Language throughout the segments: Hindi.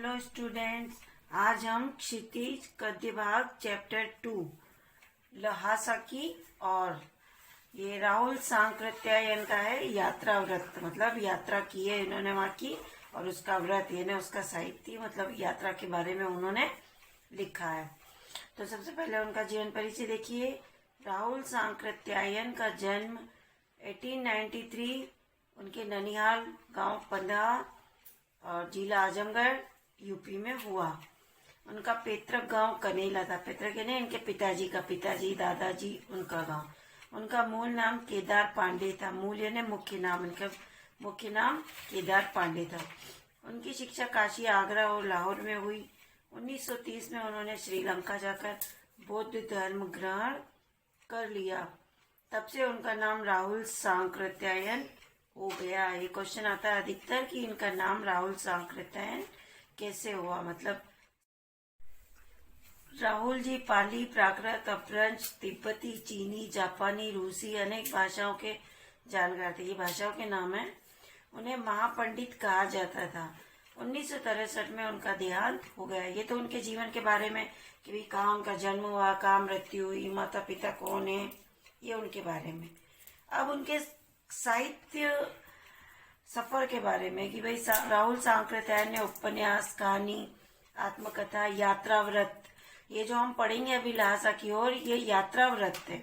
हेलो स्टूडेंट्स, आज हम क्षितिज गद्य भाग चैप्टर 2 लहासा की और ये राहुल सांकृत्यायन का है। यात्रा व्रत मतलब यात्रा की है इन्होंने वहाँ की, और उसका व्रत यानी उसका साहित्य मतलब यात्रा के बारे में उन्होंने लिखा है। तो सबसे पहले उनका जीवन परिचय देखिए। राहुल सांकृत्यायन का जन्म 1893 उनके ननिहाल गांव पंधा और जिला आजमगढ़ यूपी में हुआ। उनका पैतृक गांव कनेला था। पैतृक यानी इनके पिताजी का, पिताजी दादाजी उनका गांव। उनका मूल नाम केदार पांडे था। मूल यानी मुख्य नाम, इनका मुख्य नाम केदार पांडे था। उनकी शिक्षा काशी, आगरा और लाहौर में हुई। 1930 में उन्होंने श्रीलंका जाकर बौद्ध धर्म ग्रहण कर लिया। तब से उनका नाम राहुल सांकृत्यायन हो गया। ये क्वेश्चन आता है अधिकतर कि इनका नाम राहुल सांकृत्यायन कैसे हुआ। मतलब राहुल जी पाली, प्राकृत, अपभ्रंश, तिब्बती, चीनी, जापानी, रूसी अनेक भाषाओं के जानकार थे। ये भाषाओं के नाम है। उन्हें महापंडित कहा जाता था। 1963 में उनका देहांत हो गया। ये तो उनके जीवन के बारे में कि भाई कहाँ उनका जन्म हुआ, कहाँ मृत्यु हुई, माता पिता कौन है, ये उनके बारे में। अब उनके साहित्य सफर के बारे में कि भाई राहुल सांकृत्यायन ने उपन्यास, कहानी, आत्मकथा, यात्रा व्रत, ये जो हम पढ़ेंगे अभी लहासा की ओर, ये यात्रा व्रत है।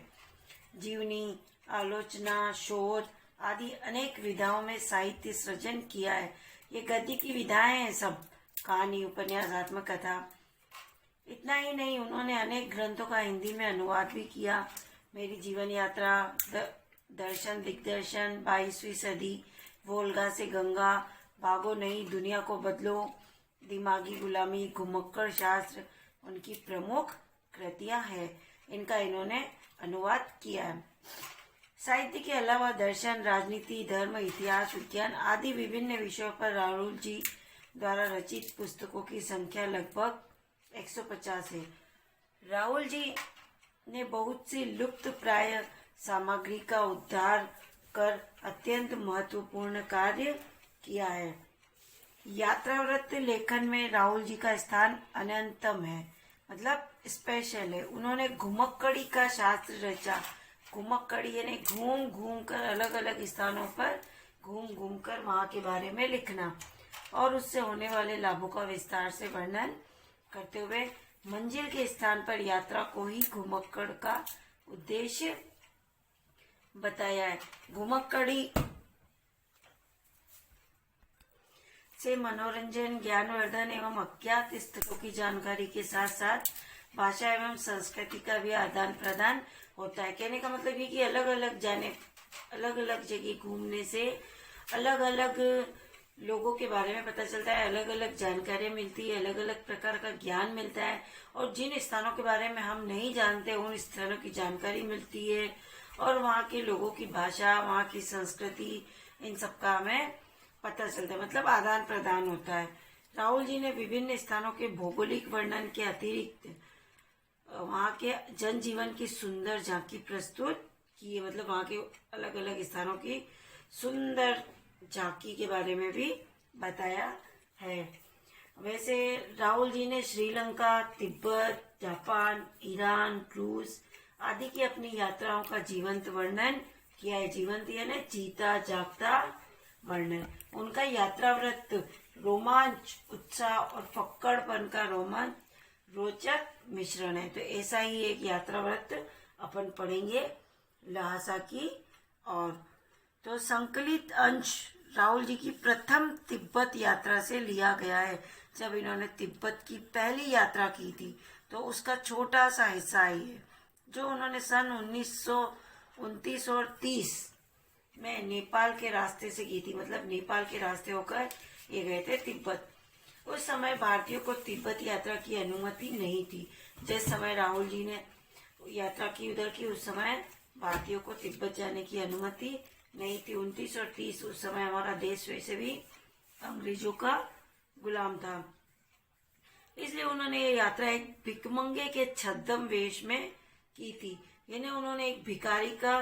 जीवनी, आलोचना, शोध आदि अनेक विधाओं में साहित्य सृजन किया है। ये गद्य की विधाएं हैं सब, कहानी, उपन्यास, आत्मकथा। इतना ही नहीं, उन्होंने अनेक ग्रंथों का हिंदी में अनुवाद भी किया। मेरी जीवन यात्रा, दर्शन दिग्दर्शन, 22वीं सदी, वोल्गा से गंगा, भागो नई दुनिया को बदलो, दिमागी गुलामी, घुमक्कड़ शास्त्र उनकी प्रमुख कृतियां हैं। इनका इन्होंने अनुवाद किया है। साहित्य के अलावा दर्शन, राजनीति, धर्म, इतिहास, विज्ञान आदि विभिन्न विषयों पर राहुल जी द्वारा रचित पुस्तकों की संख्या लगभग 150 है। राहुल जी ने बहुत सी लुप्त प्राय सामग्री का उद्धार कर अत्यंत महत्वपूर्ण कार्य किया है। यात्रा व्रत लेखन में राहुल जी का स्थान अनंतम है, मतलब स्पेशल है। उन्होंने घुमक्कड़ी का शास्त्र रचा। घुमक्कड़ी यानी घूम घूम कर, अलग अलग स्थानों पर घूम घूम कर वहां के बारे में लिखना और उससे होने वाले लाभों का विस्तार से वर्णन करते हुए मंजिल के स्थान पर यात्रा को ही घुमक्कड़ का उद्देश्य बताया है। घुमक्कड़ी से मनोरंजन, ज्ञानवर्धन एवं अज्ञात स्थलों की जानकारी के साथ साथ भाषा एवं संस्कृति का भी आदान प्रदान होता है। कहने का मतलब ये कि अलग अलग जगह घूमने से अलग अलग लोगों के बारे में पता चलता है, अलग अलग जानकारियां मिलती है, अलग अलग प्रकार का ज्ञान मिलता है, और जिन स्थानों के बारे में हम नहीं जानते उन स्थानों की जानकारी मिलती है, और वहाँ के लोगों की भाषा, वहाँ की संस्कृति, इन सब का हमें पता चलता है, मतलब आदान प्रदान होता है। राहुल जी ने विभिन्न स्थानों के भौगोलिक वर्णन के अतिरिक्त वहाँ के जनजीवन की सुंदर झांकी प्रस्तुत की है। मतलब वहाँ के अलग अलग स्थानों की सुंदर झांकी के बारे में भी बताया है। वैसे राहुल जी ने श्रीलंका, तिब्बत, जापान, ईरान, रूस आदि की अपनी यात्राओं का जीवंत वर्णन किया है। जीवंत यानी जीता जागता वर्णन। उनका यात्रा व्रत रोमांच, उत्साह और फक्कड़पन का रोचक मिश्रण है। तो ऐसा ही एक यात्रा व्रत अपन पढ़ेंगे लहासा की। और तो संकलित अंश राहुल जी की प्रथम तिब्बत यात्रा से लिया गया है। जब इन्होंने तिब्बत की पहली यात्रा की थी तो उसका छोटा सा हिस्सा ही है, जो उन्होंने सन 1929 और 30 में नेपाल के रास्ते से की थी। मतलब नेपाल के रास्ते होकर ये गए थे तिब्बत। उस समय भारतीयों को तिब्बत यात्रा की अनुमति नहीं थी। जिस समय राहुल जी ने यात्रा की उधर की, उस समय भारतीयों को तिब्बत जाने की अनुमति नहीं थी। 29 और 30 उस समय हमारा देश वैसे भी अंग्रेजों का गुलाम था। इसलिए उन्होंने ये यात्रा एक भिकमंगे के छद्म वेश में की थी। यानी उन्होंने एक भिखारी का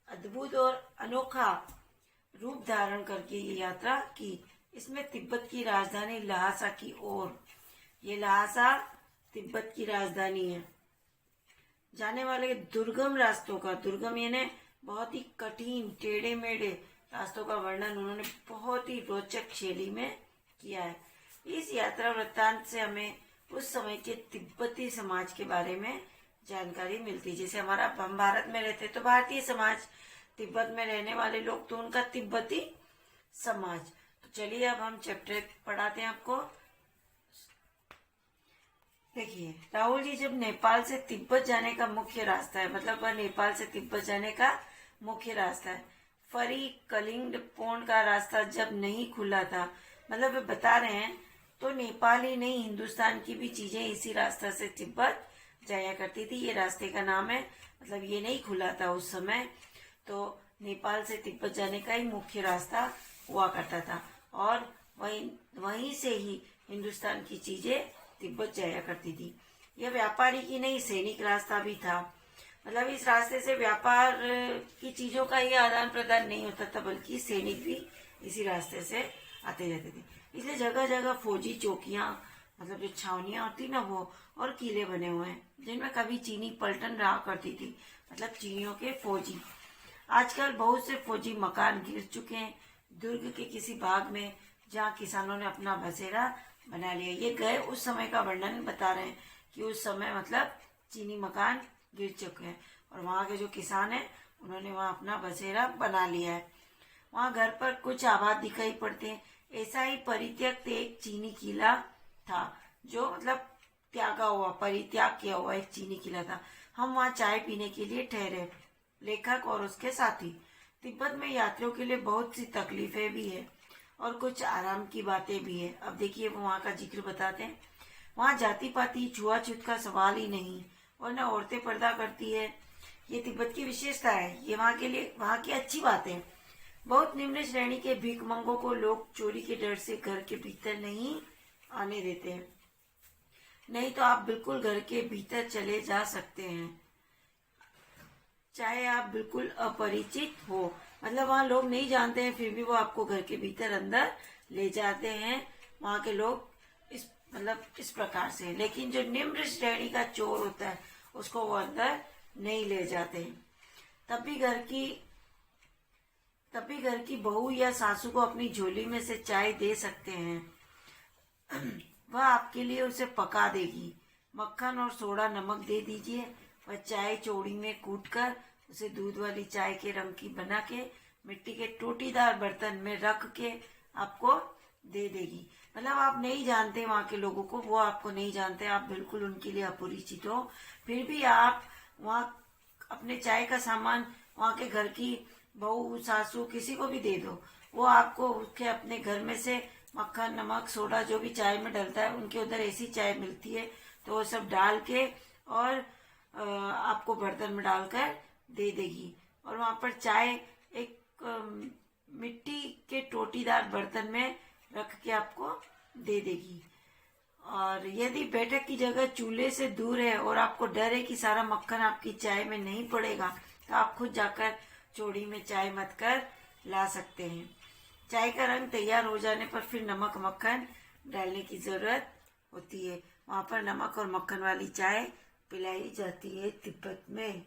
अद्भुत और अनोखा रूप धारण करके ये यात्रा की। इसमें तिब्बत की राजधानी ल्हासा की ओर, ये ल्हासा तिब्बत की राजधानी है, जाने वाले दुर्गम रास्तों का, दुर्गम यानी बहुत ही कठिन टेढ़े मेढ़े रास्तों का वर्णन उन्होंने बहुत ही रोचक शैली में किया है। इस यात्रा वृत्तांत से हमें उस समय के तिब्बती समाज के बारे में जानकारी मिलती है। जैसे हम भारत में रहते तो भारतीय समाज, तिब्बत में रहने वाले लोग तो उनका तिब्बती समाज। तो चलिए अब हम चैप्टर पढ़ाते हैं आपको। देखिए, राहुल जी, जब नेपाल से तिब्बत जाने का मुख्य रास्ता है, मतलब वह नेपाल से तिब्बत जाने का मुख्य रास्ता है, फरी कलिंग पोंड का रास्ता जब नहीं खुला था, मतलब वे बता रहे हैं तो नेपाल ही नहीं, हिंदुस्तान की भी चीजें इसी रास्ता से तिब्बत जाया करती थी। ये रास्ते का नाम है, मतलब ये नहीं खुला था उस समय, तो नेपाल से तिब्बत जाने का ही मुख्य रास्ता हुआ करता था और वहीं से ही हिंदुस्तान की चीजें तिब्बत जाया करती थी। यह व्यापारी की नहीं, सैनिक रास्ता भी था, मतलब इस रास्ते से व्यापार की चीजों का ही आदान प्रदान नहीं होता था, बल्कि सैनिक भी इसी रास्ते से आते जाते थे। इसलिए जगह जगह फौजी चौकियां, मतलब जो छावनियां होती ना, वो और किले बने हुए हैं, जिनमें कभी चीनी पलटन रहा करती थी, मतलब चीनियों के फौजी। आजकल बहुत से फौजी मकान गिर चुके हैं दुर्ग के किसी भाग में, जहाँ किसानों ने अपना बसेरा बना लिया। ये गए उस समय का वर्णन बता रहे हैं कि उस समय मतलब चीनी मकान गिर चुके हैं और वहाँ के जो किसान हैं उन्होंने वहाँ अपना बसेरा बना लिया है। वहाँ घर पर कुछ आबाद दिखाई पड़ते हैं। ऐसा ही परित्यक्त एक चीनी किला था, जो मतलब त्यागा हुआ, परित्याग किया हुआ एक चीनी किला था। हम वहाँ चाय पीने के लिए ठहरे, लेखक और उसके साथी। तिब्बत में यात्रियों के लिए बहुत सी तकलीफें भी है और कुछ आराम की बातें भी है। अब देखिए वहाँ का जिक्र बताते हैं। वहाँ जाति पाति छुआछूत का सवाल ही नहीं, और न औरतें पर्दा करती है। ये तिब्बत की विशेषता है, ये वहाँ के लिए वहाँ की अच्छी बात है। बहुत निम्न श्रेणी के भिखमंगों को लोग चोरी के डर से घर के भीतर नहीं आने देते हैं, नहीं तो आप बिल्कुल घर के भीतर चले जा सकते हैं, चाहे आप बिल्कुल अपरिचित हो। मतलब वहाँ लोग नहीं जानते हैं, फिर भी वो आपको घर के भीतर अंदर ले जाते हैं। वहाँ के लोग इस प्रकार से। लेकिन जो निम्न श्रेणी का चोर होता है उसको वो अंदर नहीं ले जाते। तब भी घर की बहू या सासू को अपनी झोली में से चाय दे सकते हैं, वह आपके लिए उसे पका देगी। मक्खन और सोडा नमक दे दीजिए, वह चाय चौड़ी में कूटकर उसे दूध वाली चाय के रंग की बना के मिट्टी के टोटीदार बर्तन में रख के आपको दे देगी। मतलब आप नहीं जानते वहाँ के लोगों को, वो आपको नहीं जानते, आप बिल्कुल उनके लिए अपरिचित हो, फिर भी आप वहाँ अपने चाय का सामान वहाँ के घर की बहू सासू किसी को भी दे दो, वो आपको उसके अपने घर में से मक्खन नमक सोडा जो भी चाय में डलता है, उनके उधर ऐसी चाय मिलती है, तो वो सब डाल के और आपको बर्तन में डालकर दे देगी। और वहाँ पर चाय एक मिट्टी के टोटीदार बर्तन में रख के आपको दे देगी। और यदि बैठक की जगह चूल्हे से दूर है और आपको डर है कि सारा मक्खन आपकी चाय में नहीं पड़ेगा, तो आप खुद जाकर चौड़ी में चाय मत कर ला सकते हैं। चाय का रंग तैयार हो जाने पर फिर नमक मक्खन डालने की जरूरत होती है। वहाँ पर नमक और मक्खन वाली चाय पिलाई जाती है तिब्बत में।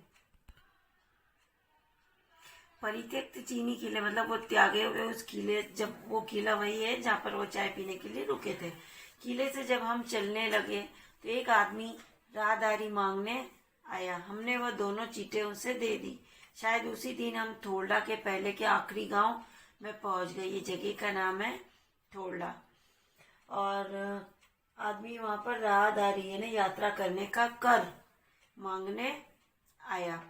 परित्यक्त चीनी किले, मतलब वो त्यागे हुए उस किले, जब वो किला वही है जहाँ पर वो चाय पीने के लिए रुके थे। किले से जब हम चलने लगे तो एक आदमी राहदारी मांगने आया। हमने वह दोनों चीटें उसे दे दी। शायद उसी दिन हम थोरडा के पहले के आखिरी गांव में पहुंच गए। ये जगह का नाम है थोरडा। और आदमी वहां पर राहदारी यानी यात्रा करने का कर मांगने आया।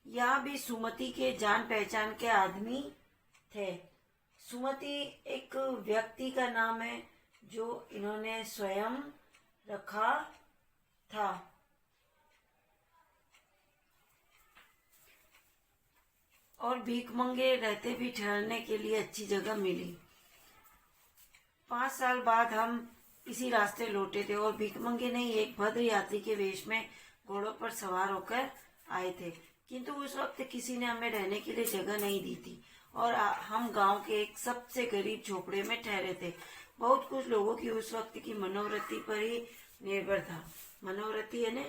यहाँ भी सुमति के जान पहचान के आदमी थे। सुमति एक व्यक्ति का नाम है जो इन्होंने स्वयं रखा था। और भीखमंगे रहते भी ठहरने के लिए अच्छी जगह मिली। 5 साल बाद हम इसी रास्ते लौटे थे और भीखमंगे नहीं, एक भद्र यात्री के वेश में घोड़ों पर सवार होकर आए थे, किंतु उस वक्त किसी ने हमें रहने के लिए जगह नहीं दी थी और हम गांव के एक सबसे गरीब झोपड़े में ठहरे थे। बहुत कुछ लोगों की उस वक्त की मनोवृत्ति पर ही निर्भर था। मनोवृत्ति यानी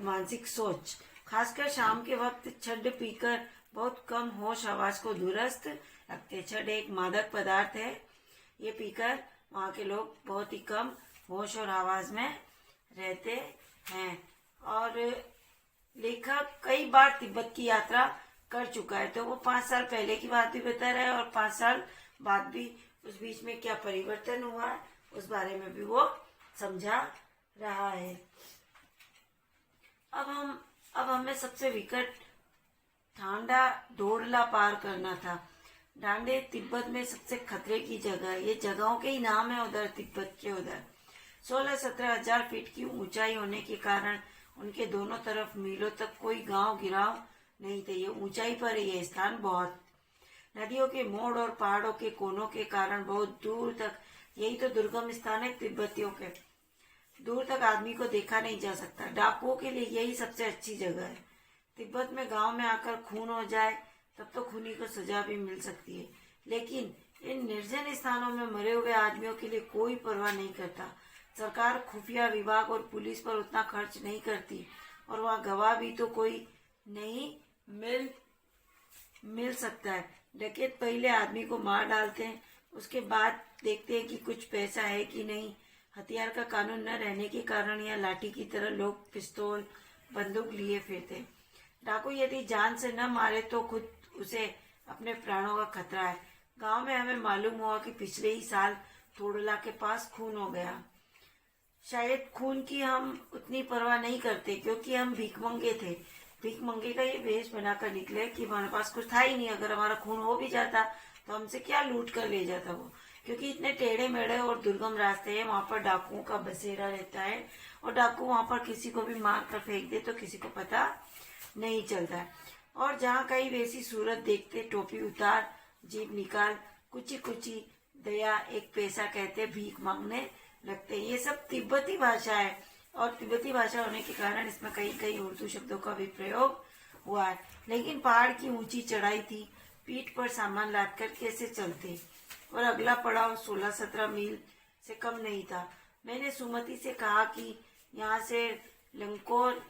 मानसिक सोच। खासकर शाम के वक्त छड़ पीकर बहुत कम होश आवाज को दुरुस्त रखते। छड़ एक मादक पदार्थ है। ये पीकर वहाँ के लोग बहुत ही कम होश और आवाज में रहते हैं। और लेखक कई बार तिब्बत की यात्रा कर चुका है, तो वो 5 साल पहले की बात भी बता रहा है और 5 साल बाद भी उस बीच में क्या परिवर्तन हुआ है उस बारे में भी वो समझा रहा है। अब हमें सबसे विकट ठांडा डोरला पार करना था। डांडे तिब्बत में सबसे खतरे की जगह। ये जगहों के ही नाम है उधर तिब्बत के उधर। 16-17 हजार फीट की ऊंचाई होने के कारण उनके दोनों तरफ मीलों तक कोई गांव गिराव नहीं थे। ये ऊंचाई पर ये स्थान बहुत नदियों के मोड़ और पहाड़ों के कोनों के कारण बहुत दूर तक, यही तो दुर्गम स्थान है तिब्बतियों के, दूर तक आदमी को देखा नहीं जा सकता। डाकुओं के लिए यही सबसे अच्छी जगह है। तिब्बत में गांव में आकर खून हो जाए तब तो खूनी को सजा भी मिल सकती है, लेकिन इन निर्जन स्थानों में मरे हुए आदमियों के लिए कोई परवाह नहीं करता। सरकार खुफिया विभाग और पुलिस पर उतना खर्च नहीं करती और वहाँ गवाह भी तो कोई नहीं मिल सकता है। डकैत पहले आदमी को मार डालते हैं, उसके बाद देखते हैं कि कुछ पैसा है कि नहीं। हथियार का कानून न रहने के कारण या लाठी की तरह लोग पिस्तौल बंदूक लिए फिरते। डाकू यदि जान से न मारे तो खुद उसे अपने प्राणों का खतरा है। गांव में हमें मालूम हुआ कि पिछले ही साल थोड़ला के पास खून हो गया। शायद खून की हम उतनी परवाह नहीं करते क्योंकि हम भीखमंगे थे। भीखमंगे का ये वेश बनाकर निकले कि हमारे पास कुछ था ही नहीं। अगर हमारा खून हो भी जाता तो हमसे क्या लूट कर ले जाता वो, क्योंकि इतने टेढ़े मेढ़े और दुर्गम रास्ते हैं। वहां पर डाकुओं का बसेरा रहता है और डाकू वहां पर किसी को भी मार कर फेंक दे तो किसी को पता नहीं चलता है। और जहाँ कहीं वैसी सूरत देखते, टोपी उतार, जीभ निकाल, कुची कुची दया एक पैसा कहते भीख मांगने लगते। ये सब तिब्बती भाषा है और तिब्बती भाषा होने के कारण इसमें कई कई उर्दू शब्दों का भी प्रयोग हुआ है। लेकिन पहाड़ की ऊंची चढ़ाई थी, पीठ पर सामान लाद कर कैसे चलते। और अगला पड़ाव 16-17 मील से कम नहीं था। मैंने सुमति से कहा कि यहाँ से लंकोर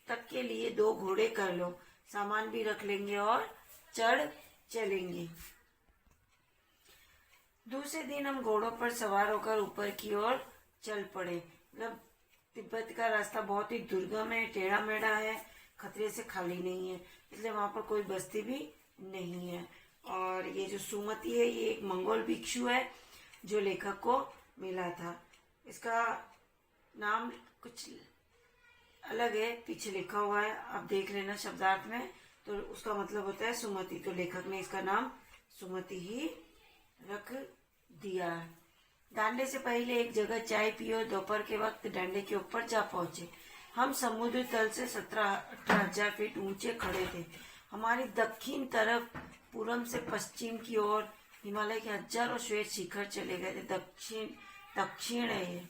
तक के लिए 2 घोड़े कर लो, सामान भी रख लेंगे और चढ़ चलेंगे। दूसरे दिन हम घोड़ों पर सवार होकर ऊपर की ओर चल पड़े। मतलब तिब्बत का रास्ता बहुत ही दुर्गम है, टेढ़ा मेढ़ा है, खतरे से खाली नहीं है, इसलिए वहां पर कोई बस्ती भी नहीं है। और ये जो सुमति है ये एक मंगोल भिक्षु है जो लेखक को मिला था। इसका नाम कुछ अलग है, पीछे लिखा हुआ है, आप देख लेना शब्दार्थ में, तो उसका मतलब होता है सुमति। तो लेखक ने इसका नाम सुमति ही रख दिया। डांडे से पहले एक जगह चाय पियो। दोपहर के वक्त डांडे के ऊपर जा पहुंचे। हम समुद्र तल से 17-18 हजार फीट ऊंचे खड़े थे। हमारी दक्षिण तरफ पूरब से पश्चिम की ओर हिमालय के हजारों श्वेत शिखर चले गए थे। दक्षिण है ये,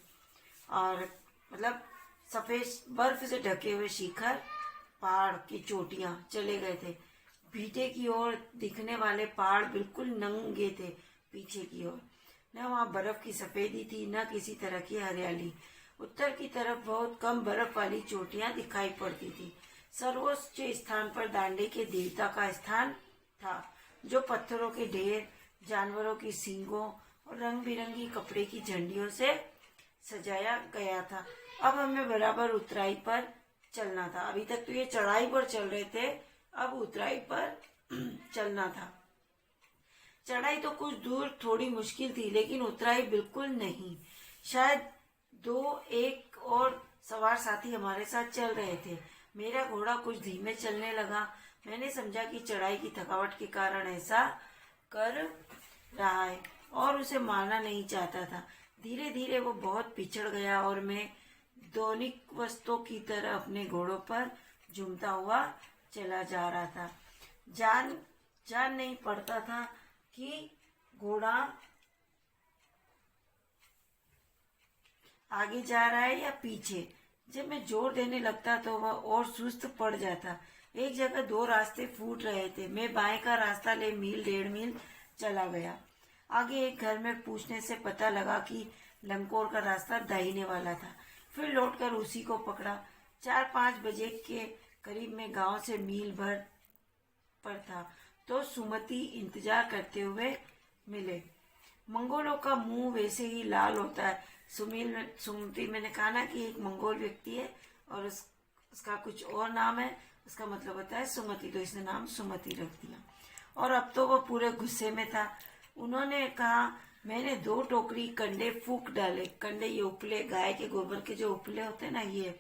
और मतलब सफेद बर्फ से ढके हुए शिखर, पहाड़ की चोटियां चले गए थे। भीटे की ओर दिखने वाले पहाड़ बिल्कुल नंगे थे। पीछे की ओर न वहाँ बर्फ की सफेदी थी न किसी तरह की हरियाली। उत्तर की तरफ बहुत कम बर्फ वाली चोटियां दिखाई पड़ती थी। सर्वोच्च स्थान पर डांडे के देवता का स्थान था, जो पत्थरों के ढेर, जानवरों की सींगों और रंग बिरंगी कपड़े की झंडियों से सजाया गया था। अब हमें बराबर उतराई पर चलना था। अभी तक तो ये चढ़ाई पर चल रहे थे, अब उतराई पर चलना था। चढ़ाई तो कुछ दूर थोड़ी मुश्किल थी, लेकिन उतराई बिल्कुल नहीं। शायद 2-1 और सवार साथी हमारे साथ चल रहे थे। मेरा घोड़ा कुछ धीमे चलने लगा। मैंने समझा कि चढ़ाई की थकावट के कारण ऐसा कर रहा है और उसे मारना नहीं चाहता था। धीरे धीरे वो बहुत पिछड़ गया और मैं दैनिक वस्तुओं की तरह अपने घोड़ों पर झूमता हुआ चला जा रहा था। जान नहीं पड़ता था कि घोड़ा आगे जा रहा है या पीछे। जब मैं जोर देने लगता तो वह और सुस्त पड़ जाता। एक जगह दो रास्ते फूट रहे थे। मैं बाएं का रास्ता ले मील 1.5 मील चला गया। आगे एक घर में पूछने से पता लगा कि लंकोर का रास्ता दाहिने वाला था। फिर लौटकर उसी को पकड़ा। 4-5 बजे के करीब मैं गांव से मील भर पर था तो सुमति इंतजार करते हुए मिले। मंगोलों का मुंह वैसे ही लाल होता है। सुमति मैंने कहा ना कि एक मंगोल व्यक्ति है और उसका कुछ और नाम है, उसका मतलब होता है सुमति, तो इसने नाम सुमति रख दिया। और अब तो वो पूरे गुस्से में था। उन्होंने कहा, मैंने 2 टोकरी कंडे फूक डाले। कंडे ये उपले, गाय के गोबर के जो उपले होते हैं ना, ये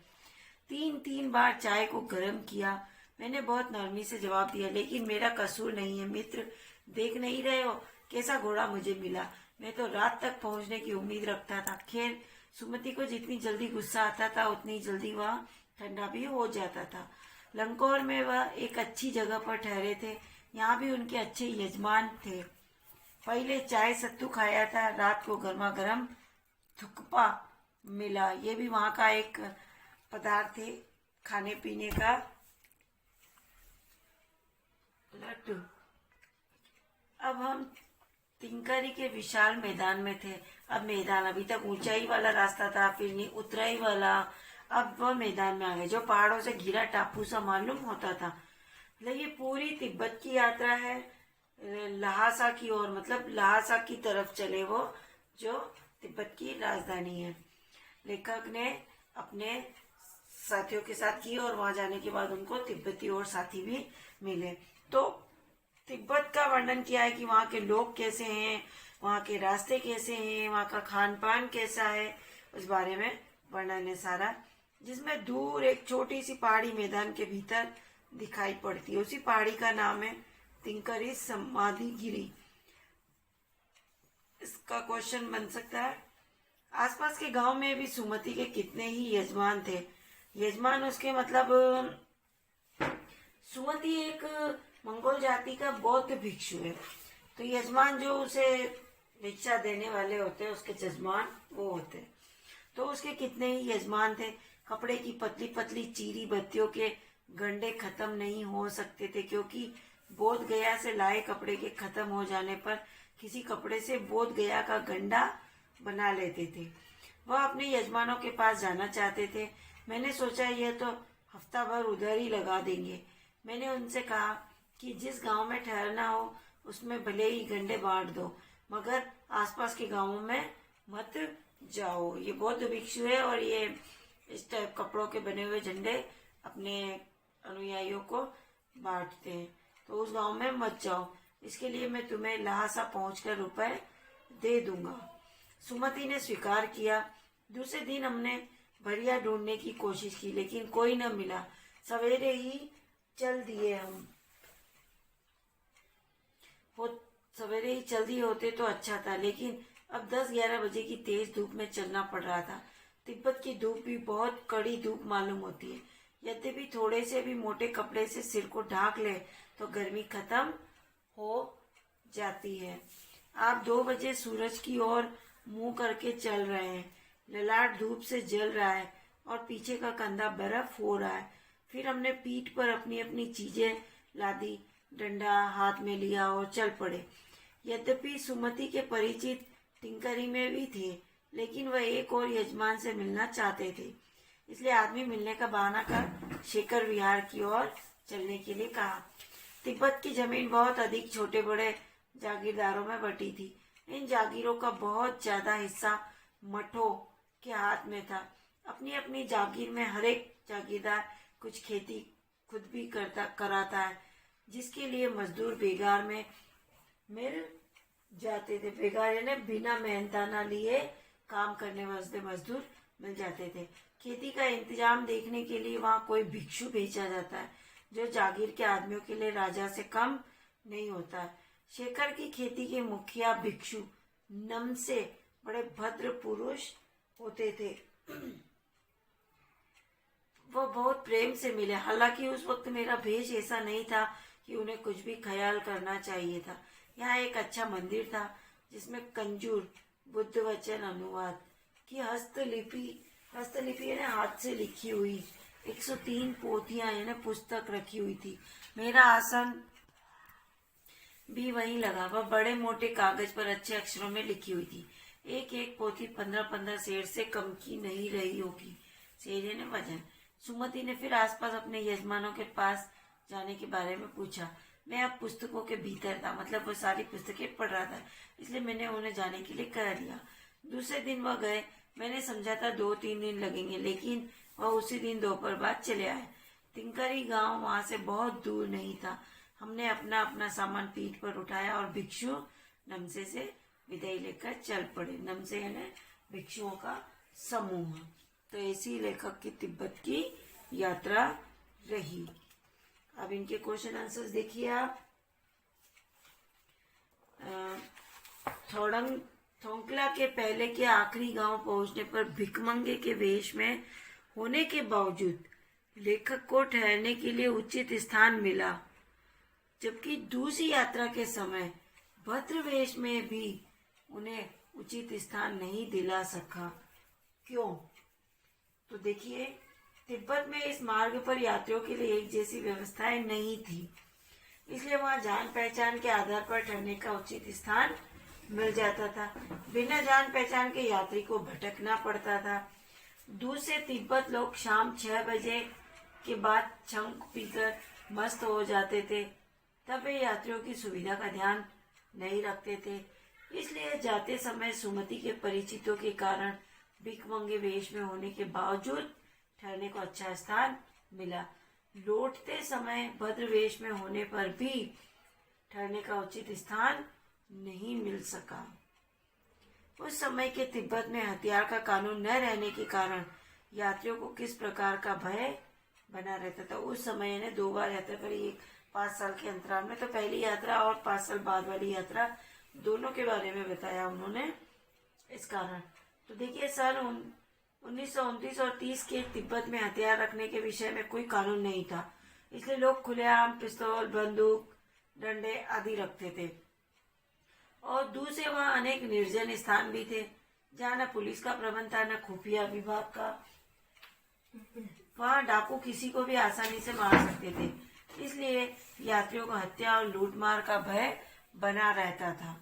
3-3 बार चाय को गर्म किया। मैंने बहुत नरमी से जवाब दिया, लेकिन मेरा कसूर नहीं है मित्र, देख नहीं रहे हो कैसा घोड़ा मुझे मिला। मैं तो रात तक पहुंचने की उम्मीद रखता था। खैर, सुमति को जितनी जल्दी गुस्सा आता था उतनी जल्दी वह ठंडा भी हो जाता था। लंकोर में वह एक अच्छी जगह पर ठहरे थे। यहाँ भी उनके अच्छे यजमान थे। पहले चाय सत्तू खाया था, रात को गर्मा गर्म थुक्पा मिला। ये भी वहाँ का एक पदार्थ है खाने पीने का। लड्डू। अब हम तिंकरी के विशाल मैदान में थे। अब मैदान, अभी तक ऊंचाई वाला रास्ता था, फिर उतराई वाला, अब वह मैदान में आ गए जो पहाड़ों से घिरा टापू सा मालूम होता था। ये पूरी तिब्बत की यात्रा है लहासा की ओर, मतलब लहासा की तरफ चले वो, जो तिब्बत की राजधानी है। लेखक ने अपने साथियों के साथ की और वहां जाने के बाद उनको तिब्बती और साथी भी मिले। तो तिब्बत का वर्णन किया है कि वहाँ के लोग कैसे हैं, वहाँ के रास्ते कैसे हैं, वहाँ का खान पान कैसा है, उस बारे में वर्णन है सारा। जिसमें दूर एक छोटी सी पहाड़ी मैदान के भीतर दिखाई पड़ती है। उसी पहाड़ी का नाम है तिंकरी समाधिगिरी। इसका क्वेश्चन बन सकता है, आसपास के गांव में भी सुमति के कितने ही यजमान थे। यजमान उसके मतलब, सुमति एक मंगोल जाति का बौद्ध भिक्षु है, तो यजमान जो उसे भिक्षा देने वाले होते हैं, उसके जजमान वो होते हैं। तो उसके कितने ही यजमान थे। कपड़े की पतली पतली चीरी बत्तियों के गंडे खत्म नहीं हो सकते थे, क्योंकि बोध गया से लाए कपड़े के खत्म हो जाने पर किसी कपड़े से बोध गया का गंडा बना लेते थे। वह अपने यजमानों के पास जाना चाहते थे। मैंने सोचा यह तो हफ्ता भर उधर ही लगा देंगे। मैंने उनसे कहा कि जिस गांव में ठहरना हो उसमें भले ही गंडे बांट दो, मगर आसपास के गांवों में मत जाओ। ये बौद्ध भिक्षु है और ये इस टाइप कपड़ों के बने हुए झंडे अपने अनुयायियों को बांटते हैं, तो उस गांव में मत जाओ। इसके लिए मैं तुम्हें लहासा पहुंचकर रुपए दे दूंगा। सुमति ने स्वीकार किया। दूसरे दिन हमने बढ़िया ढूंढने की कोशिश की, लेकिन कोई न मिला। सवेरे ही चल दिए हम। वो सवेरे ही चल दिए होते तो अच्छा था, लेकिन अब 10-11 बजे की तेज धूप में चलना पड़ रहा था। तिब्बत की धूप भी बहुत कड़ी धूप मालूम होती है। यद्यपि थोड़े से भी मोटे कपड़े से सिर को ढाक ले तो गर्मी खत्म हो जाती है। आप 2 बजे सूरज की ओर मुंह करके चल रहे हैं। ललाट धूप से जल रहा है और पीछे का कंधा बर्फ हो रहा है। फिर हमने पीठ पर अपनी अपनी चीजें लादी, डंडा हाथ में लिया और चल पड़े। यद्यपि सुमति के परिचित टिंकरी में भी थे, लेकिन वह एक और यजमान से मिलना चाहते थे। इसलिए आदमी मिलने का बहाना कर शेखर विहार की ओर चलने के लिए कहा। तिब्बत की जमीन बहुत अधिक छोटे बड़े जागीरदारों में बटी थी। इन जागीरों का बहुत ज्यादा हिस्सा मठों के हाथ में था। अपनी अपनी जागीर में हर एक जागीरदार कुछ खेती खुद भी कराता है, जिसके लिए मजदूर बेगार में मिल जाते थे। बेगार यानी बिना मेहनताना लिए काम करने वाले मजदूर मिल जाते थे। खेती का इंतजाम देखने के लिए वहाँ कोई भिक्षु भेजा जाता है, जो जागीर के आदमियों के लिए राजा से कम नहीं होता। शेखर की खेती के मुखिया भिक्षु नमसे बड़े भद्र पुरुष होते थे। वो बहुत प्रेम से मिले। हालांकि उस वक्त मेरा भेष ऐसा नहीं था कि उन्हें कुछ भी ख्याल करना चाहिए था। यहाँ एक अच्छा मंदिर था जिसमें कंजूर बुद्ध वचन अनुवाद की हस्तलिपि यानी हाथ से लिखी हुई 103 पोथियां यानी पुस्तक रखी हुई थी। मेरा आसन भी वहीं लगा। वह बड़े मोटे कागज पर अच्छे अक्षरों में लिखी हुई थी। एक एक पोथी 15-15 सेर से कम की नहीं रही होगी। सेर यानी वजन। सुमति ने फिर आसपास अपने यजमानों के पास जाने के बारे में पूछा। मैं अब पुस्तकों के भीतर था, मतलब वो सारी पुस्तकें पढ़ रहा था, इसलिए मैंने उन्हें जाने के लिए कह दिया। दूसरे दिन वह गए। मैंने समझा था 2-3 दिन लगेंगे, लेकिन वह उसी दिन दोपहर बाद चले आए। तिंकरी गांव वहां से बहुत दूर नहीं था। हमने अपना अपना सामान पीठ पर उठाया और भिक्षु नमसे से विदाई लेकर चल पड़े। नमसे यानी भिक्षुओं का समूह। तो ऐसी लेखक की तिब्बत की यात्रा रही। अब इनके क्वेश्चन आंसर्स देखिए आप। थोंकला के पहले के आखिरी गांव पहुंचने पर भिकमंगे के वेश में होने के बावजूद लेखक को ठहरने के लिए उचित स्थान मिला, जबकि दूसरी यात्रा के समय भद्र वेश में भी उन्हें उचित स्थान नहीं दिला सका। क्यों? तो देखिए, तिब्बत में इस मार्ग पर यात्रियों के लिए एक जैसी व्यवस्थाएं नहीं थी, इसलिए वहां जान पहचान के आधार पर ठहरने का उचित स्थान मिल जाता था। बिना जान पहचान के यात्री को भटकना पड़ता था। दूसरे तिब्बत लोग शाम 6 बजे के बाद छंक पीकर मस्त हो जाते थे, तब वे यात्रियों की सुविधा का ध्यान नहीं रखते थे। इसलिए जाते समय सुमति के परिचितों के कारण भिकमंगे वेश में होने के बावजूद ठहरने को अच्छा स्थान मिला। लौटते समय भद्र वेश में होने पर भी ठहरने का उचित स्थान नहीं मिल सका। उस समय के तिब्बत में हथियार का कानून न रहने के कारण यात्रियों को किस प्रकार का भय बना रहता था। उस समय ने 2 बार यात्रा करी, एक 5 साल के अंतराल में। तो पहली यात्रा और 5 साल बाद वाली यात्रा दोनों के बारे में बताया उन्होंने इस कारण। तो देखिए, सन 1929 और 30 के तिब्बत में हथियार रखने के विषय में कोई कानून नहीं था, इसलिए लोग खुलेआम पिस्तौल, बंदूक, डंडे आदि रखते थे। और दूसरे वहां अनेक निर्जन स्थान भी थे, जहाँ न पुलिस का प्रबंध था, न खुफिया विभाग का। वहां डाकू किसी को भी आसानी से मार सकते थे, इसलिए यात्रियों को हत्या और लूटमार का भय बना रहता था।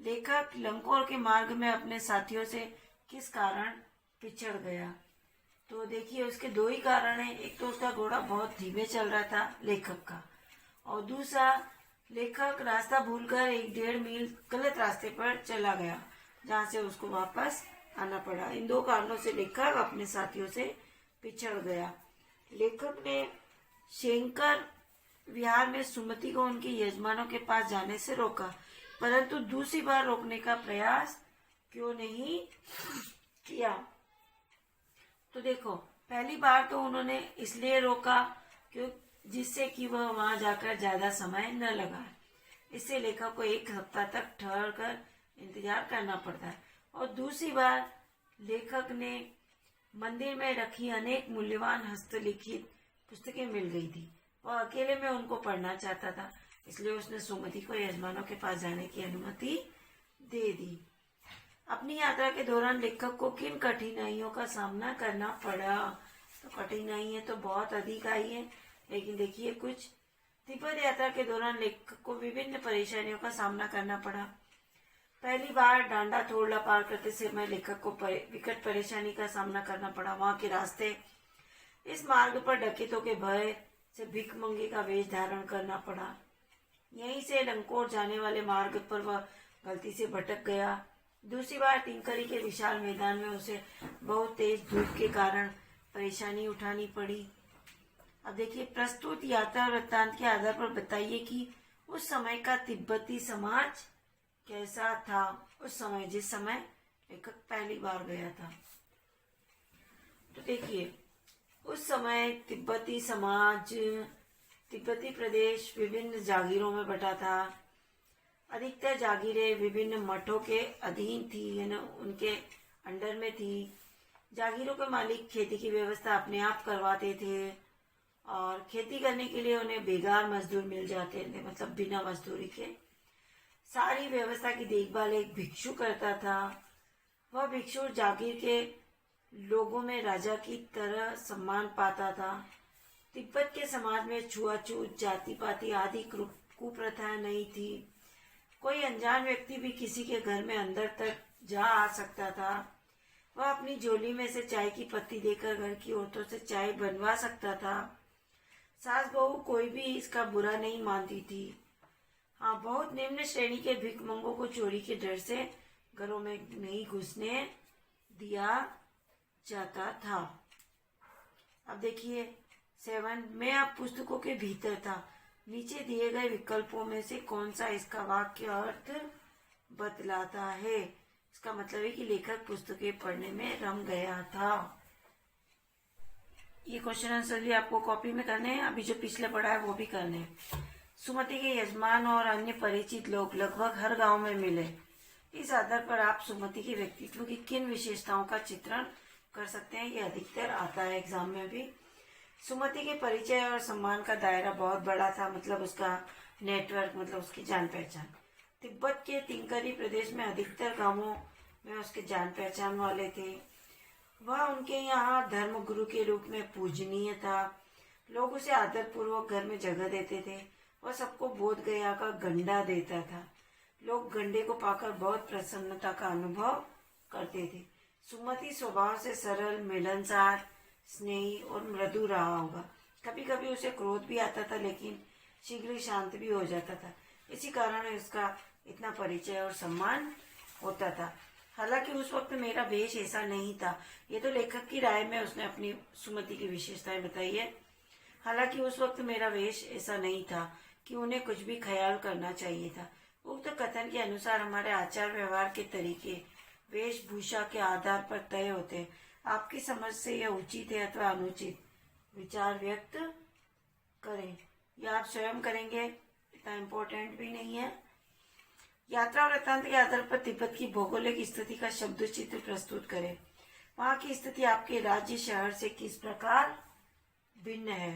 लेखक लंकोर के मार्ग में अपने साथियों से किस कारण पिछड़ गया? तो देखिए, उसके 2 ही कारण हैं। एक तो उसका घोड़ा बहुत धीमे चल रहा था लेखक का, और दूसरा लेखक रास्ता भूलकर 1-1.5 मील गलत रास्ते पर चला गया, जहाँ से उसको वापस आना पड़ा। इन 2 कारणों से लेखक अपने साथियों से पिछड़ गया। लेखक ने शेंकर विहार में सुमति को उनके यजमानों के पास जाने से रोका, परंतु दूसरी बार रोकने का प्रयास क्यों नहीं किया? तो देखो, पहली बार तो उन्होंने इसलिए रोका क्यों, जिससे कि वह वहां जाकर ज्यादा समय न लगा। इससे लेखक को 1 सप्ताह तक ठहर कर इंतजार करना पड़ता है। और दूसरी बार लेखक ने मंदिर में रखी अनेक मूल्यवान हस्तलिखित पुस्तकें मिल गई थी। वह अकेले में उनको पढ़ना चाहता था, इसलिए उसने सुमति को यजमानों के पास जाने की अनुमति दे दी। अपनी यात्रा के दौरान लेखक को किन कठिनाइयों का सामना करना पड़ा? तो कठिनाइयां तो बहुत अधिक आई है, लेकिन देखिए कुछ। तिब्बत यात्रा के दौरान लेखक को विभिन्न परेशानियों का सामना करना पड़ा। पहली बार डांडा थोरला पार करते समय लेखक को विकट परेशानी का सामना करना पड़ा। वहां के रास्ते, इस मार्ग पर डकैतों के भय से भिकमंगे का वेश धारण करना पड़ा। यहीं से लंकोर जाने वाले मार्ग पर वह गलती से भटक गया। दूसरी बार तिंकरी के विशाल मैदान में उसे बहुत तेज धूप के कारण परेशानी उठानी पड़ी। अब देखिए, प्रस्तुत यात्रा वृत्तांत के आधार पर बताइए कि उस समय का तिब्बती समाज कैसा था। उस समय, जिस समय लेखक पहली बार गया था। तो देखिए, उस समय तिब्बती समाज, तिब्बती प्रदेश विभिन्न जागीरों में बटा था। अधिकतर जागीरें विभिन्न मठों के अधीन थी, यानी उनके अंडर में थी। जागीरों के मालिक खेती की व्यवस्था अपने आप करवाते थे, और खेती करने के लिए उन्हें बेगार मजदूर मिल जाते थे, मतलब बिना मजदूरी के। सारी व्यवस्था की देखभाल एक भिक्षु करता था। वह भिक्षु जागीर के लोगों में राजा की तरह सम्मान पाता था। तिब्बत के समाज में छुआछूत, जाति पाति आदि कुप्रथाएं नहीं थी। कोई अनजान व्यक्ति भी किसी के घर में अंदर तक जा आ सकता था। वह अपनी झोली में से चाय की पत्ती देकर घर की औरतों से चाय बनवा सकता था। सास बहू कोई भी इसका बुरा नहीं मानती थी। हाँ, बहुत निम्न श्रेणी के भिखमंगों को चोरी के डर से घरों में नहीं घुसने दिया जाता था। अब देखिए 7, मैं अब पुस्तकों के भीतर था। नीचे दिए गए विकल्पों में से कौन सा इसका वाक्य अर्थ बतलाता है? इसका मतलब है कि लेखक पुस्तकें पढ़ने में रम गया था। ये क्वेश्चन आंसर भी आपको कॉपी में करने हैं, अभी जो पिछले पढ़ा है वो भी करने हैं। सुमति के यजमान और अन्य परिचित लोग लगभग हर गांव में मिले। इस आधार पर आप सुमति के व्यक्तित्व की किन विशेषताओं का चित्रण कर सकते हैं? ये अधिकतर आता है एग्जाम में भी। सुमति के परिचय और सम्मान का दायरा बहुत बड़ा था, मतलब उसका नेटवर्क, मतलब उसकी जान पहचान। तिब्बत के तिंकरी प्रदेश में अधिकतर गांवों में उसके जान पहचान वाले थे। वह उनके यहाँ धर्म गुरु के रूप में पूजनीय था। लोग उसे आदरपूर्वक घर में जगह देते थे। वह सबको बोध गया का गंडा देता था। लोग गंडे को पाकर बहुत प्रसन्नता का अनुभव करते थे। सुमति स्वभाव से सरल, मिलनसार, स्नेही और मृदु रहा होगा। कभी कभी उसे क्रोध भी आता था, लेकिन शीघ्र ही शांत भी हो जाता था। इसी कारण उसका इतना परिचय और सम्मान होता था। हालांकि उस वक्त मेरा वेश ऐसा नहीं था। ये तो लेखक की राय में उसने अपनी सुमति की विशेषताएं बताई है। हालांकि उस वक्त मेरा वेश ऐसा नहीं था कि उन्हें कुछ भी ख्याल करना चाहिए था। उक्त कथन के अनुसार हमारे आचार व्यवहार के तरीके वेशभूषा के आधार पर तय होते हैं। आपकी समझ से यह उचित है अथवा अनुचित विचार व्यक्त करें, यह आप स्वयं करेंगे, इतना इम्पोर्टेंट भी नहीं है। यात्रा वृत्तांत के आधार पर तिब्बत की भौगोलिक स्थिति का शब्द चित्र प्रस्तुत करें। वहां की स्थिति आपके राज्य शहर से किस प्रकार भिन्न है?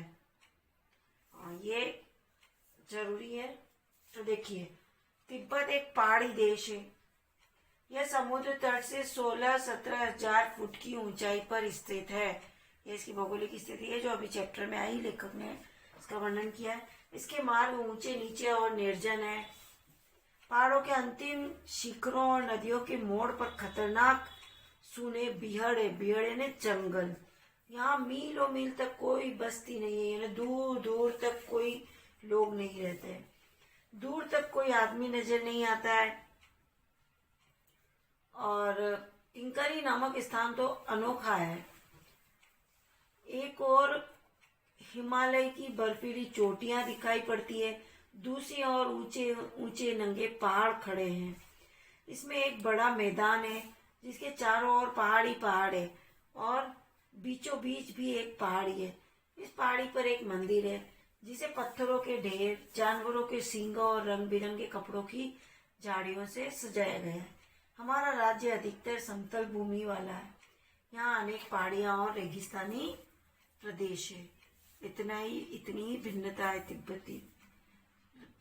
ये जरूरी है। तो देखिए, तिब्बत एक पहाड़ी देश है। यह समुद्र तट से 16-17 हजार फुट की ऊंचाई पर स्थित है। यह इसकी भौगोलिक स्थिति है जो अभी चैप्टर में आई, लेखक ने इसका वर्णन किया है। इसके मार्ग ऊंचे नीचे और निर्जन है। पहाड़ों के अंतिम शिखरों और नदियों के मोड़ पर खतरनाक सूने बिहड़ ने जंगल। यहाँ मीलों मील तक कोई बस्ती नहीं है, यानी दूर दूर तक कोई लोग नहीं रहते। दूर तक कोई आदमी नजर नहीं आता है। और टिंकरी नामक स्थान तो अनोखा है। एक और हिमालय की बर्फीली चोटियां दिखाई पड़ती है, दूसरी ओर ऊंचे ऊंचे नंगे पहाड़ खड़े हैं। इसमें एक बड़ा मैदान है जिसके चारों ओर पहाड़ी पहाड़ है और बीचों बीच भी एक पहाड़ी है। इस पहाड़ी पर एक मंदिर है जिसे पत्थरों के ढेर, जानवरों के सींगों और रंग बिरंगे कपड़ों की झाड़ियों से सजाया गया है। हमारा राज्य अधिकतर समतल भूमि वाला है। यहाँ अनेक पहाड़ियां और रेगिस्तानी प्रदेश है। इतनी ही भिन्नता है तिब्बती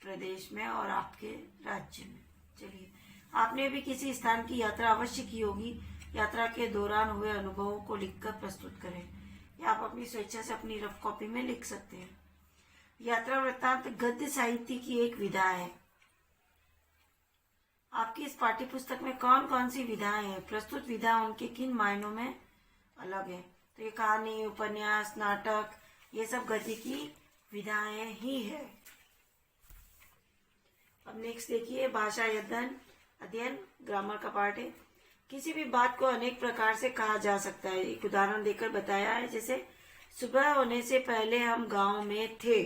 प्रदेश में और आपके राज्य में। चलिए, आपने भी किसी स्थान की यात्रा अवश्य की होगी। यात्रा के दौरान हुए अनुभवों को लिखकर प्रस्तुत करें, या आप अपनी स्वेच्छा से अपनी रफ कॉपी में लिख सकते हैं। यात्रा वृत्तांत गद्य साहित्य की एक विधा है। आपकी इस पाठ्य पुस्तक में कौन कौन सी विधाएं हैं? प्रस्तुत विधा उनके किन मायनों में अलग है? तो ये कहानी, उपन्यास, नाटक, ये सब गद्य की विधाएं ही है। अब नेक्स्ट देखिए, भाषा अध्ययन ग्रामर का पार्ट है। किसी भी बात को अनेक प्रकार से कहा जा सकता है। एक उदाहरण देकर बताया है, जैसे सुबह होने से पहले हम गांव में थे।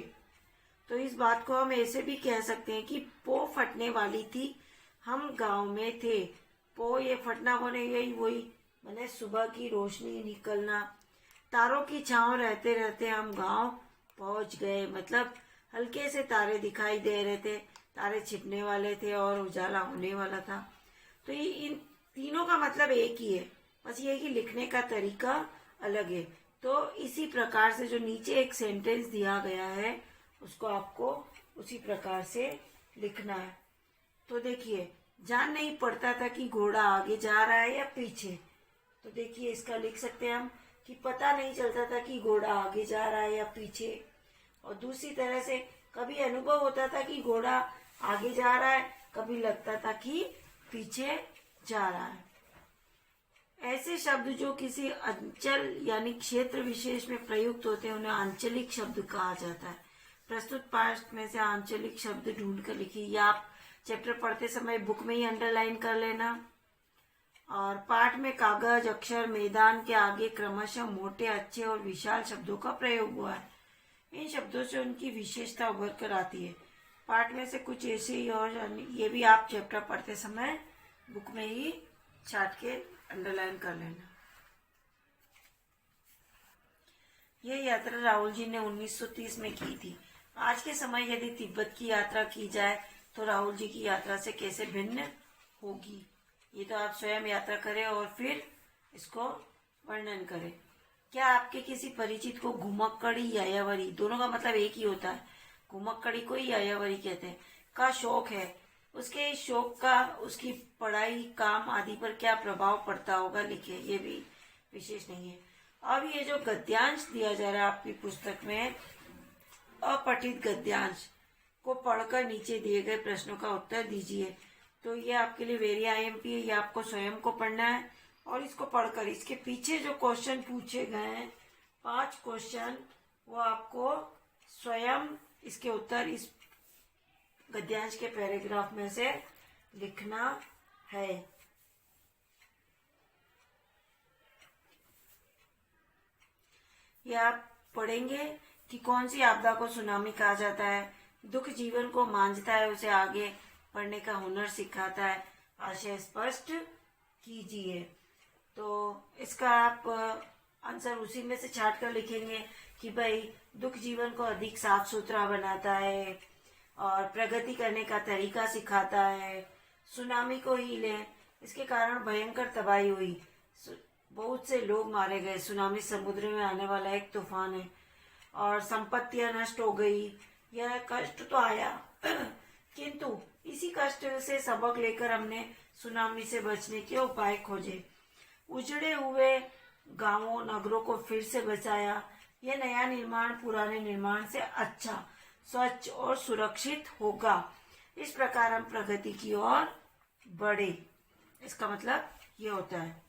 तो इस बात को हम ऐसे भी कह सकते हैं कि पो फटने वाली थी, हम गांव में थे। पो ये फटना होने गई, वही मैंने सुबह की रोशनी निकलना। तारों की छांव रहते रहते हम गांव पहुंच गए, मतलब हल्के से तारे दिखाई दे रहे थे, तारे छिपने वाले थे और उजाला होने वाला था। तो ये इन तीनों का मतलब एक ही है, बस ये कि लिखने का तरीका अलग है। तो इसी प्रकार से जो नीचे एक सेंटेंस दिया गया है उसको आपको उसी प्रकार से लिखना है। तो देखिए, जान नहीं पड़ता था कि घोड़ा आगे जा रहा है या पीछे। तो देखिए इसका लिख सकते हैं हम कि पता नहीं चलता था कि घोड़ा आगे जा रहा है या पीछे। और दूसरी तरह से कभी अनुभव होता था कि घोड़ा आगे जा रहा है, कभी लगता था कि पीछे जा रहा है। ऐसे शब्द जो किसी अंचल यानी क्षेत्र विशेष में प्रयुक्त होते हैं उन्हें आंचलिक शब्द कहा जाता है। प्रस्तुत पाठ में से आंचलिक शब्द ढूंढ कर लिखिए। या आप चैप्टर पढ़ते समय बुक में ही अंडरलाइन कर लेना। और पाठ में कागज, अक्षर, मैदान के आगे क्रमशः मोटे, अच्छे और विशाल शब्दों का प्रयोग हुआ है। इन शब्दों से उनकी विशेषता उभर कर आती है। पाठ में से कुछ ऐसे ही और ये भी आप चैप्टर पढ़ते समय बुक में ही छाट के अंडरलाइन कर लेना। यह यात्रा राहुल जी ने 1930 में की थी। आज के समय यदि तिब्बत की यात्रा की जाए तो राहुल जी की यात्रा से कैसे भिन्न होगी, ये तो आप स्वयं यात्रा करें और फिर इसको वर्णन करें। क्या आपके किसी परिचित को घुमक्कड़ी, यायावरी, दोनों का मतलब एक ही होता है, घुमक्कड़ी को ही यायावरी कहते हैं, का शौक है? उसके इस शौक का उसकी पढ़ाई, काम आदि पर क्या प्रभाव पड़ता होगा, लिखिए। ये भी विशेष नहीं है। अब ये जो गद्यांश दिया जा रहा है आपकी पुस्तक में, अपठित गद्यांश को पढ़कर नीचे दिए गए प्रश्नों का उत्तर दीजिए। तो ये आपके लिए वेरी IMP है, ये आपको स्वयं को पढ़ना है और इसको पढ़कर इसके पीछे जो क्वेश्चन पूछे गए हैं 5 क्वेश्चन, वो आपको स्वयं इसके उत्तर इस गद्यांश के पैराग्राफ में से लिखना है। ये आप पढ़ेंगे कि कौन सी आपदा को सुनामी कहा जाता है, दुख जीवन को मांझता है, उसे आगे पढ़ने का हुनर सिखाता है, आशय स्पष्ट कीजिए। तो इसका आप आंसर उसी में से छाट कर लिखेंगे कि भाई दुख जीवन को अधिक साफ सुथरा बनाता है और प्रगति करने का तरीका सिखाता है। सुनामी को ही लें, इसके कारण भयंकर तबाही हुई, बहुत से लोग मारे गए। सुनामी समुद्र में आने वाला एक तूफान है और संपत्तियां नष्ट हो गई। यह कष्ट तो आया किंतु इसी कष्ट से सबक लेकर हमने सुनामी से बचने के उपाय खोजे। उजड़े हुए गांवों, नगरों को फिर से बचाया। यह नया निर्माण पुराने निर्माण से अच्छा, स्वच्छ और सुरक्षित होगा। इस प्रकार हम प्रगति की ओर बढ़े। इसका मतलब ये होता है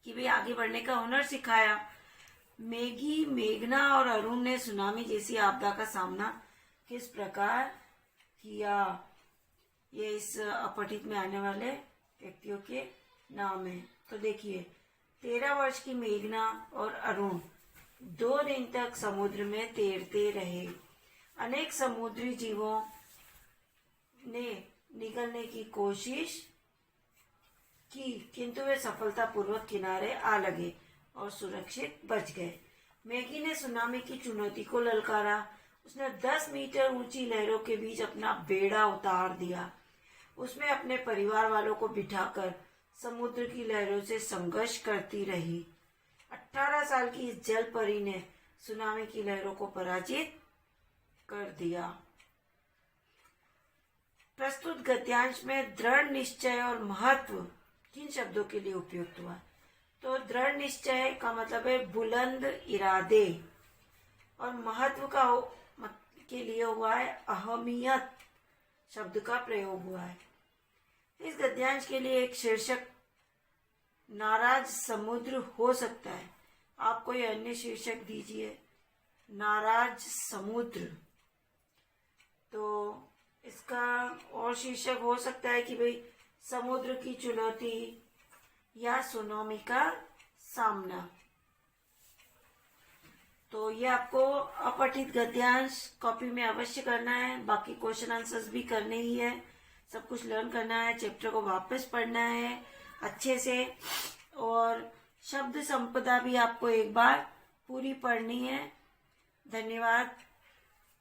कि भाई आगे बढ़ने का हुनर सिखाया। मेघी, मेघना और अरुण ने सुनामी जैसी आपदा का सामना किस प्रकार किया, ये इस अपठित में आने वाले व्यक्तियों के नाम है। तो देखिए 13 वर्ष की मेघना और अरुण 2 दिन तक समुद्र में तैरते रहे। अनेक समुद्री जीवों ने निकलने की कोशिश की किंतु वे सफलतापूर्वक किनारे आ लगे और सुरक्षित बच गए। मैगी ने सुनामी की चुनौती को ललकारा। उसने 10 मीटर ऊंची लहरों के बीच अपना बेड़ा उतार दिया। उसमें अपने परिवार वालों को बिठाकर समुद्र की लहरों से संघर्ष करती रही। 18 साल की इस जल परी ने सुनामी की लहरों को पराजित कर दिया। प्रस्तुत गद्यांश में दृढ़ निश्चय और महत्व किन शब्दों के लिए उपयुक्त हुआ? तो दृढ़ निश्चय का मतलब है बुलंद इरादे और महत्व का के लिए हुआ है अहमियत शब्द का प्रयोग हुआ है। इस गद्यांश के लिए एक शीर्षक नाराज समुद्र हो सकता है। आप कोई अन्य शीर्षक दीजिए। नाराज समुद्र, तो इसका और शीर्षक हो सकता है कि भाई समुद्र की चुनौती या सुनामी का सामना। तो ये आपको अपठित गद्यांश कॉपी में अवश्य करना है। बाकी क्वेश्चन आंसर्स भी करने ही है, सब कुछ लर्न करना है, चैप्टर को वापस पढ़ना है अच्छे से और शब्द संपदा भी आपको एक बार पूरी पढ़नी है। धन्यवाद।